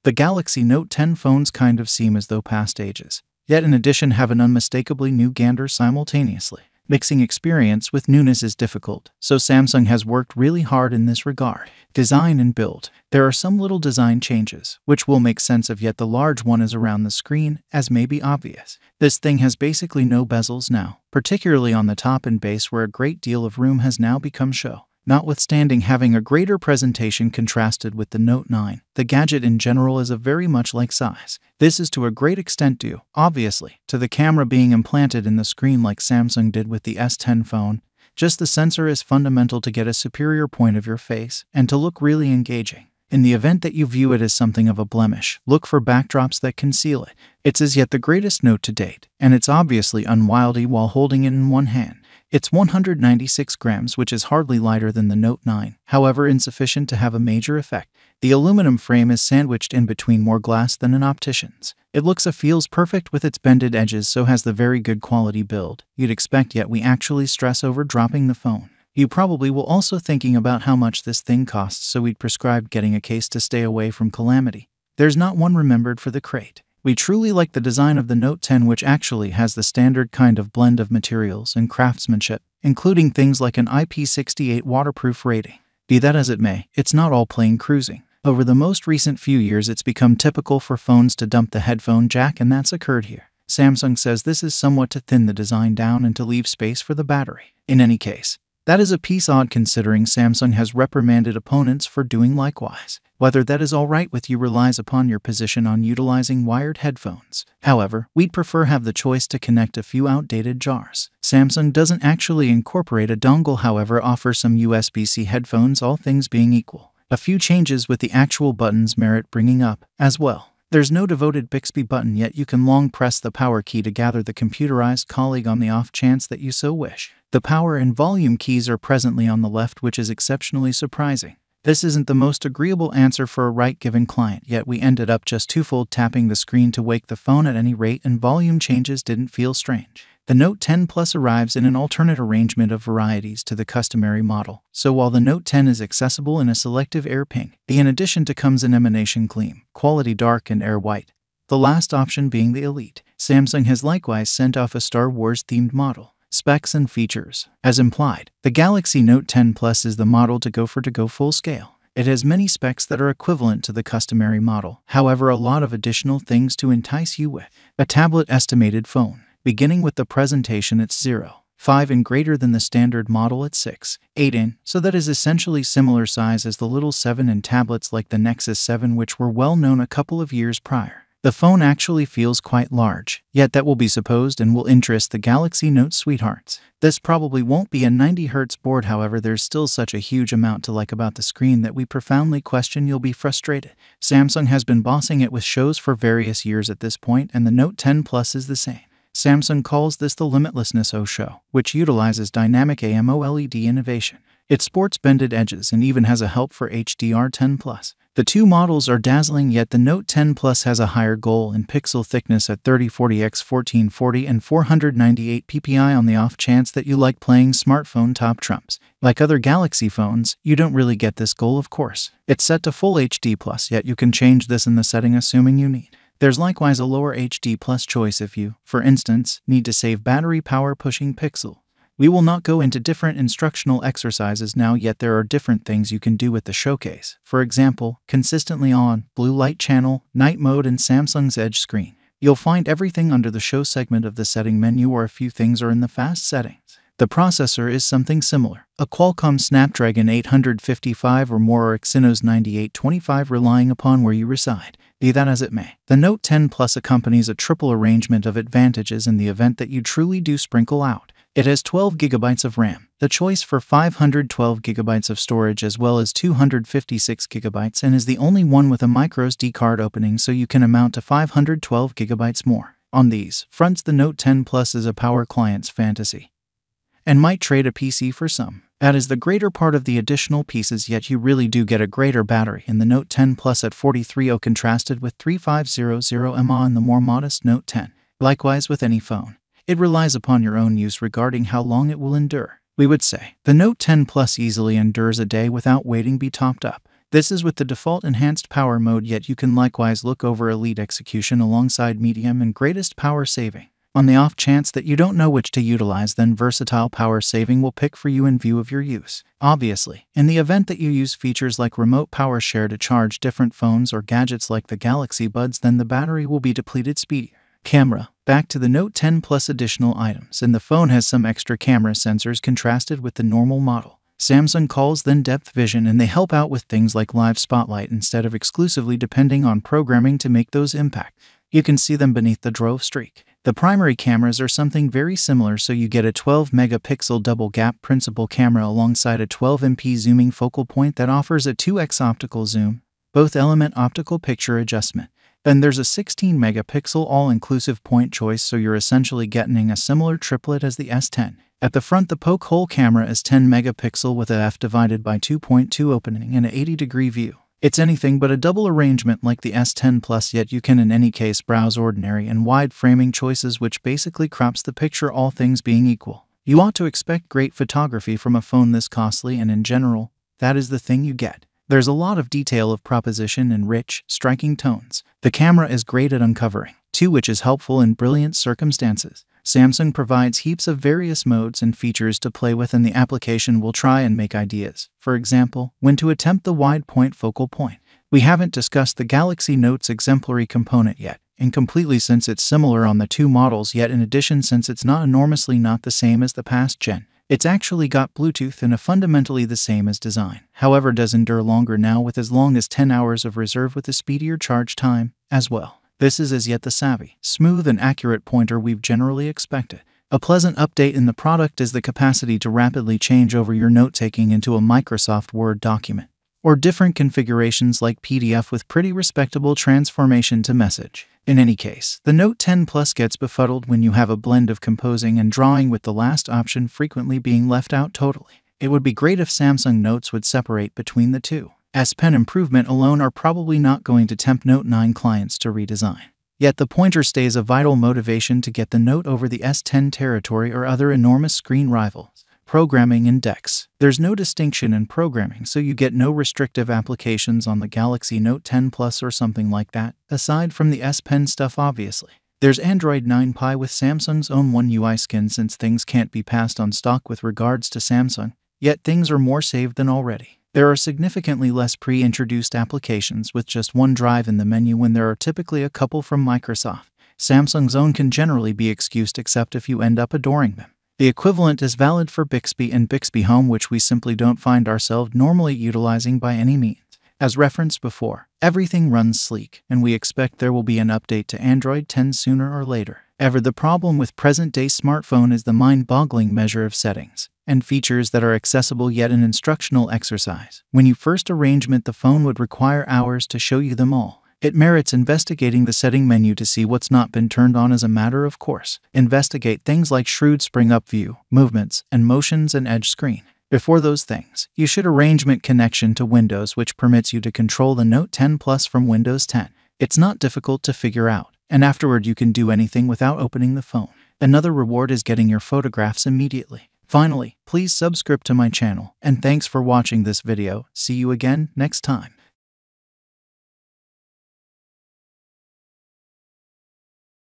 The Galaxy Note 10 phones kind of seem as though past ages, yet in addition have an unmistakably new gander simultaneously. Mixing experience with newness is difficult, so Samsung has worked really hard in this regard. Design and build. There are some little design changes, which will make sense if yet the large one is around the screen, as may be obvious. This thing has basically no bezels now, particularly on the top and base where a great deal of room has now become show. Notwithstanding having a greater presentation contrasted with the Note 9, the gadget in general is a very much like size. This is to a great extent due, obviously, to the camera being implanted in the screen like Samsung did with the S10 phone. Just the sensor is fundamental to get a superior point of your face and to look really engaging. In the event that you view it as something of a blemish, look for backdrops that conceal it. It's as yet the greatest Note to date, and it's obviously unwieldy while holding it in one hand. It's 196 grams, which is hardly lighter than the Note 9, however insufficient to have a major effect. The aluminum frame is sandwiched in between more glass than an optician's. It looks and feels perfect with its bended edges, so has the very good quality build you'd expect, yet we actually stress over dropping the phone. You probably will also thinking about how much this thing costs, so we'd prescribed getting a case to stay away from calamity. There's not one remembered for the crate. We truly like the design of the Note 10, which actually has the standard kind of blend of materials and craftsmanship, including things like an IP68 waterproof rating. Be that as it may, it's not all plain cruising. Over the most recent few years, it's become typical for phones to dump the headphone jack, and that's occurred here. Samsung says this is somewhat to thin the design down and to leave space for the battery. In any case, that is a piece odd considering Samsung has reprimanded opponents for doing likewise. Whether that is alright with you relies upon your position on utilizing wired headphones. However, we'd prefer have the choice to connect a few outdated jars. Samsung doesn't actually incorporate a dongle, however offers some USB-C headphones, all things being equal. A few changes with the actual buttons merit bringing up, as well. There's no devoted Bixby button, yet you can long press the power key to gather the computerized colleague on the off chance that you so wish. The power and volume keys are presently on the left, which is exceptionally surprising. This isn't the most agreeable answer for a right-given client, yet we ended up just twofold tapping the screen to wake the phone at any rate, and volume changes didn't feel strange. The Note 10 Plus arrives in an alternate arrangement of varieties to the customary model, so while the Note 10 is accessible in a selective air pink, the in addition to comes in emanation gleam, quality dark, and air white, the last option being the Elite. Samsung has likewise sent off a Star Wars-themed model. Specs and features. As implied, the Galaxy Note 10 Plus is the model to go full scale. It has many specs that are equivalent to the customary model, however a lot of additional things to entice you with. A tablet estimated phone. Beginning with the presentation, it's 0.5 in greater than the standard model at 6.8 in, so that is essentially similar size as the little 7 in tablets like the Nexus 7, which were well known a couple of years prior. The phone actually feels quite large, yet that will be supposed and will interest the Galaxy Note sweethearts. This probably won't be a 90Hz board, however there's still such a huge amount to like about the screen that we profoundly question you'll be frustrated. Samsung has been bossing it with shows for various years at this point, and the Note 10 Plus is the same. Samsung calls this the Limitlessness O show, which utilizes dynamic AMOLED innovation. It sports bended edges and even has a help for HDR10+. The two models are dazzling, yet the Note 10 Plus has a higher goal in pixel thickness at 3040x1440 and 498 ppi on the off chance that you like playing smartphone top trumps. Like other Galaxy phones, you don't really get this goal, of course. It's set to Full HD+, yet you can change this in the setting assuming you need. There's likewise a lower HD+ choice if you, for instance, need to save battery power pushing pixel. We will not go into different instructional exercises now, yet there are different things you can do with the showcase. For example, consistently on, blue light channel, night mode, and Samsung's Edge screen. You'll find everything under the show segment of the setting menu, or a few things are in the fast settings. The processor is something similar, a Qualcomm Snapdragon 855 or more, or Exynos 9825 relying upon where you reside. Be that as it may, the Note 10 Plus accompanies a triple arrangement of advantages in the event that you truly do sprinkle out. It has 12 GB of RAM, the choice for 512 GB of storage as well as 256 GB, and is the only one with a microSD card opening, so you can amount to 512 GB more. On these fronts, the Note 10 Plus is a power client's fantasy, and might trade a PC for some. That is the greater part of the additional pieces, yet you really do get a greater battery in the Note 10 Plus at 43Oh contrasted with 3500 mAh in the more modest Note 10. Likewise with any phone, it relies upon your own use regarding how long it will endure. We would say the Note 10 Plus easily endures a day without waiting to be topped up. This is with the default enhanced power mode, yet you can likewise look over elite execution alongside medium and greatest power saving. On the off chance that you don't know which to utilize, then versatile power saving will pick for you in view of your use. Obviously, in the event that you use features like remote power share to charge different phones or gadgets like the Galaxy Buds, then the battery will be depleted speedier. Camera. Back to the Note 10 Plus additional items, and the phone has some extra camera sensors contrasted with the normal model. Samsung calls them DepthVision, and they help out with things like live spotlight instead of exclusively depending on programming to make those impact. You can see them beneath the drove streak. The primary cameras are something very similar, so you get a 12-megapixel double-gap principal camera alongside a 12MP zooming focal point that offers a 2x optical zoom, both element optical picture adjustment. Then there's a 16-megapixel all-inclusive point choice, so you're essentially getting a similar triplet as the S10. At the front, the poke hole camera is 10 megapixel with a f/2.2 opening and an 80-degree view. It's anything but a double arrangement like the S10 Plus, yet you can in any case browse ordinary and wide framing choices, which basically crops the picture, all things being equal. You ought to expect great photography from a phone this costly, and in general, that is the thing you get. There's a lot of detail of proposition and rich, striking tones. The camera is great at uncovering, too, which is helpful in brilliant circumstances. Samsung provides heaps of various modes and features to play with, and the application will try and make ideas. For example, when to attempt the wide point focal point. We haven't discussed the Galaxy Note's exemplary component yet, incompletely since it's similar on the two models, yet in addition, since it's not enormously not the same as the past gen. It's actually got Bluetooth and a fundamentally the same as design. However, does endure longer now with as long as 10 hours of reserve with a speedier charge time as well. This is as yet the savvy, smooth and accurate pointer we've generally expected. A pleasant update in the product is the capacity to rapidly change over your note-taking into a Microsoft Word document, or different configurations like PDF with pretty respectable transformation to message. In any case, the Note 10 Plus gets befuddled when you have a blend of composing and drawing, with the last option frequently being left out totally. It would be great if Samsung Notes would separate between the two. S Pen improvement alone are probably not going to tempt Note 9 clients to redesign. Yet the pointer stays a vital motivation to get the Note over the S10 territory or other enormous screen rivals. Programming and DeX. There's no distinction in programming, so you get no restrictive applications on the Galaxy Note 10 Plus or something like that, aside from the S Pen stuff obviously. There's Android 9 Pie with Samsung's own One UI skin, since things can't be passed on stock with regards to Samsung, yet things are more saved than already. There are significantly less pre-introduced applications with just one drive in the menu when there are typically a couple from Microsoft. Samsung's own can generally be excused except if you end up adoring them. The equivalent is valid for Bixby and Bixby Home, which we simply don't find ourselves normally utilizing by any means. As referenced before, everything runs sleek, and we expect there will be an update to Android 10 sooner or later. Ever the problem with present-day smartphone is the mind-boggling measure of settings and features that are accessible, yet an instructional exercise. When you first arrangement, the phone would require hours to show you them all. It merits investigating the setting menu to see what's not been turned on as a matter of course. Investigate things like shrewd spring-up view, movements, and motions, and edge screen. Before those things, you should arrangement connection to Windows, which permits you to control the Note 10 Plus from Windows 10. It's not difficult to figure out, and afterward you can do anything without opening the phone. Another reward is getting your photographs immediately. Finally, please subscribe to my channel, and thanks for watching this video. See you again next time.